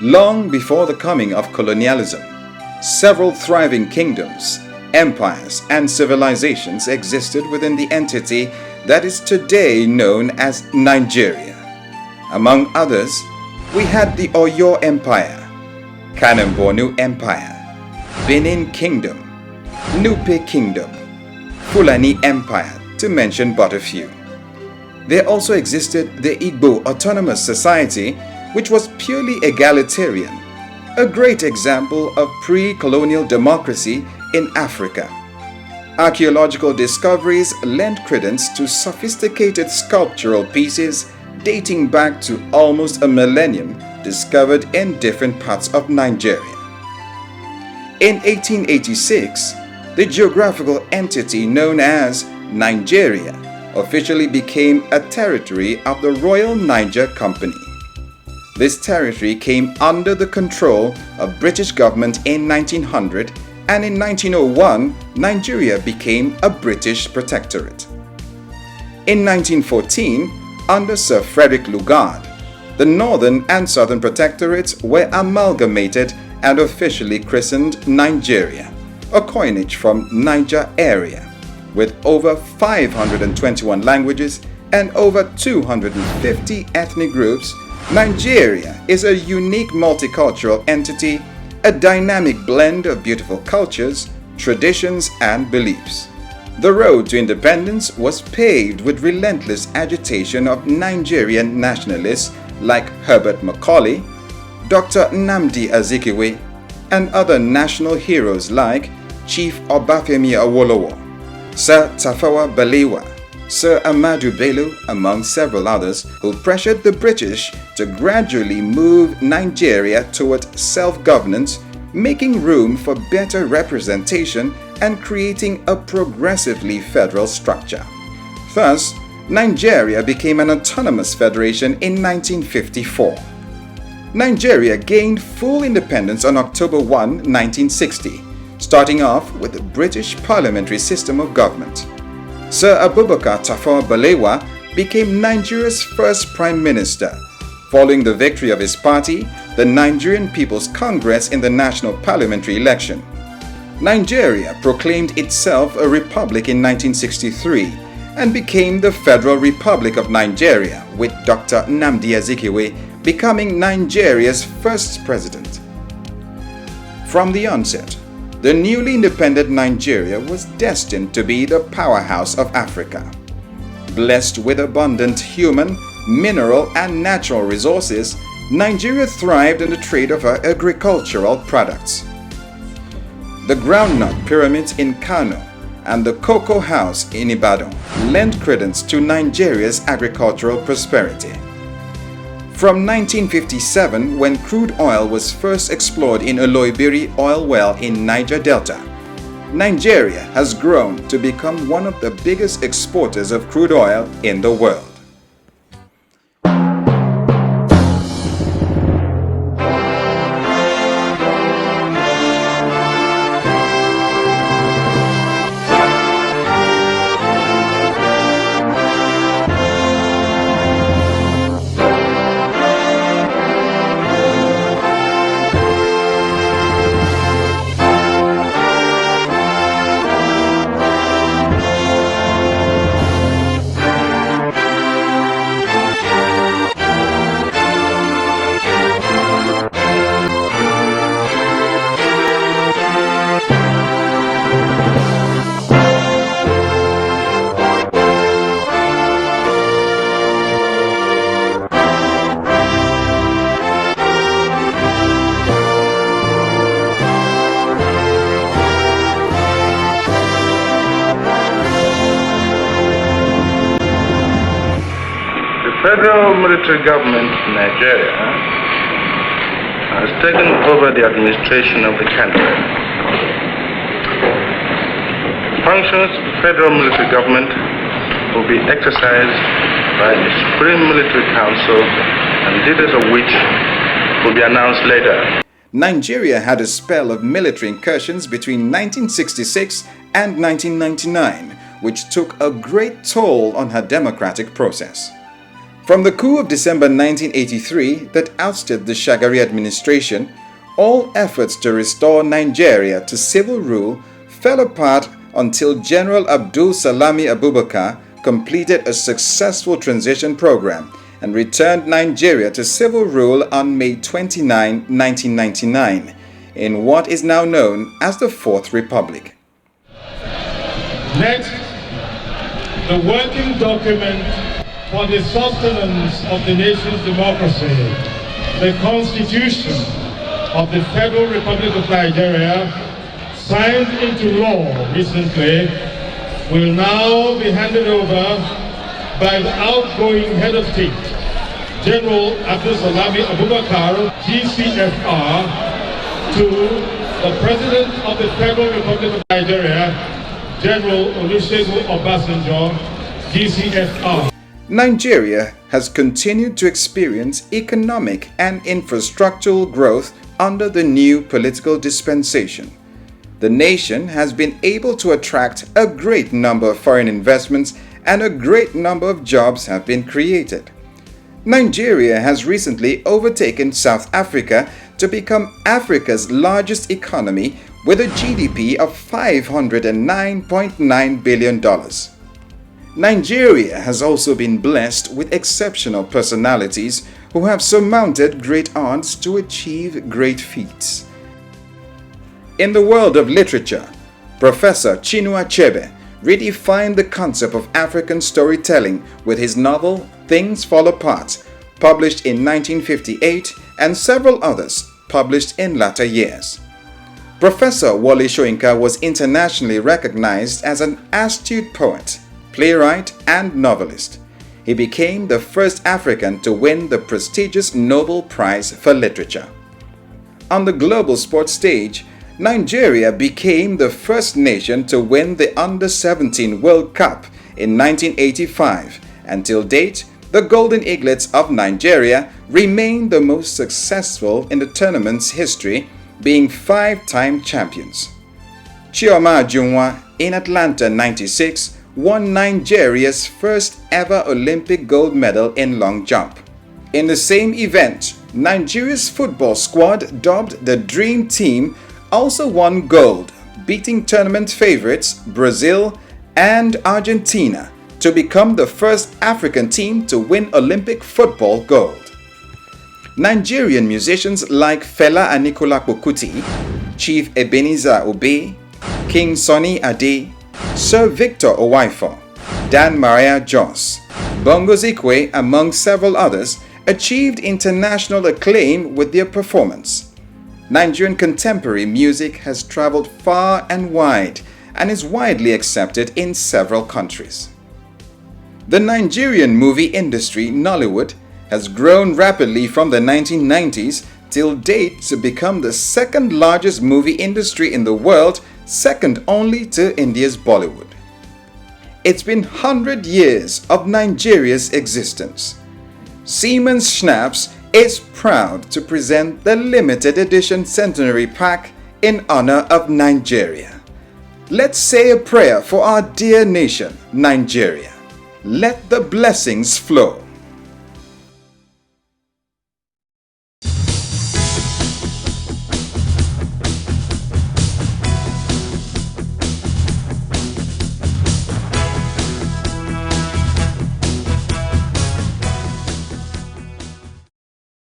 Long before the coming of colonialism, several thriving kingdoms, empires, and civilizations existed within the entity that is today known as Nigeria. Among others, we had the Oyo Empire, Kanem-Bornu Empire, Benin Kingdom, Nupe Kingdom, Fulani Empire, to mention but a few. There also existed the Igbo Autonomous Society, which was purely egalitarian, a great example of pre-colonial democracy in Africa. Archaeological discoveries lend credence to sophisticated sculptural pieces dating back to almost a millennium discovered in different parts of Nigeria. In 1886, the geographical entity known as Nigeria officially became a territory of the Royal Niger Company. This territory came under the control of British government in 1900, and in 1901, Nigeria became a British protectorate. In 1914, under Sir Frederick Lugard, the Northern and Southern Protectorates were amalgamated and officially christened Nigeria, a coinage from Niger area, with over 521 languages and over 250 ethnic groups. Nigeria is a unique multicultural entity, a dynamic blend of beautiful cultures, traditions, and beliefs. The road to independence was paved with relentless agitation of Nigerian nationalists like Herbert Macaulay, Dr. Nnamdi Azikiwe, and other national heroes like Chief Obafemi Awolowo, Sir Tafawa Balewa, Sir Ahmadu Bello, among several others, who pressured the British to gradually move Nigeria toward self-governance, making room for better representation and creating a progressively federal structure. Thus, Nigeria became an autonomous federation in 1954. Nigeria gained full independence on October 1, 1960, starting off with the British parliamentary system of government. Sir Abubakar Tafawa Balewa became Nigeria's first prime minister, following the victory of his party, the Nigerian People's Congress, in the national parliamentary election. Nigeria proclaimed itself a republic in 1963 and became the Federal Republic of Nigeria, with Dr. Nnamdi Azikiwe becoming Nigeria's first president. From the onset, the newly independent Nigeria was destined to be the powerhouse of Africa. Blessed with abundant human, mineral, and natural resources, Nigeria thrived in the trade of her agricultural products. The groundnut pyramids in Kano and the cocoa house in Ibadan lent credence to Nigeria's agricultural prosperity. From 1957, when crude oil was first explored in Oloibiri oil well in Niger Delta, Nigeria has grown to become one of the biggest exporters of crude oil in the world. Federal military government in Nigeria has taken over the administration of the country. Functions of the federal military government will be exercised by the Supreme Military Council, and details of which will be announced later. Nigeria had a spell of military incursions between 1966 and 1999, which took a great toll on her democratic process. From the coup of December 1983 that ousted the Shagari administration, all efforts to restore Nigeria to civil rule fell apart until General Abdul Salami Abubakar completed a successful transition program and returned Nigeria to civil rule on May 29, 1999, in what is now known as the Fourth Republic. Next, the working document for the sustenance of the nation's democracy, the Constitution of the Federal Republic of Nigeria, signed into law recently, will now be handed over by the outgoing head of state, General Abdul Salami Abubakar, GCFR, to the President of the Federal Republic of Nigeria, General Olusegun Obasanjo, GCFR. Nigeria has continued to experience economic and infrastructural growth under the new political dispensation. The nation has been able to attract a great number of foreign investments and a great number of jobs have been created. Nigeria has recently overtaken South Africa to become Africa's largest economy with a GDP of $509.9 billion. Nigeria has also been blessed with exceptional personalities who have surmounted great odds to achieve great feats. In the world of literature, Professor Chinua Achebe redefined the concept of African storytelling with his novel Things Fall Apart, published in 1958, and several others published in latter years. Professor Wole Soyinka was internationally recognized as an astute poet, playwright, and novelist. He became the first African to win the prestigious Nobel Prize for Literature. On the global sports stage, Nigeria became the first nation to win the Under-17 World Cup in 1985, and till date, the Golden Eaglets of Nigeria remain the most successful in the tournament's history, being 5-time champions. Chioma Ajunwa in Atlanta '96 won Nigeria's first ever Olympic gold medal in long jump. In the same event, Nigeria's football squad, dubbed the Dream Team, also won gold, beating tournament favorites Brazil and Argentina to become the first African team to win Olympic football gold. Nigerian musicians like Fela Anikulapo Kuti, Chief Ebenezer Obey, King Sunny Ade, Sir Victor Owaifo, Dan Maria Jos, Bongo Zikwe, among several others, achieved international acclaim with their performance. Nigerian contemporary music has traveled far and wide and is widely accepted in several countries. The Nigerian movie industry, Nollywood, has grown rapidly from the 1990s till date to become the second largest movie industry in the world, second only to India's Bollywood. It's been 100 years of Nigeria's existence. Siemens Schnapps is proud to present the limited edition Centenary Pack in honor of Nigeria. Let's say a prayer for our dear nation, Nigeria. Let the blessings flow.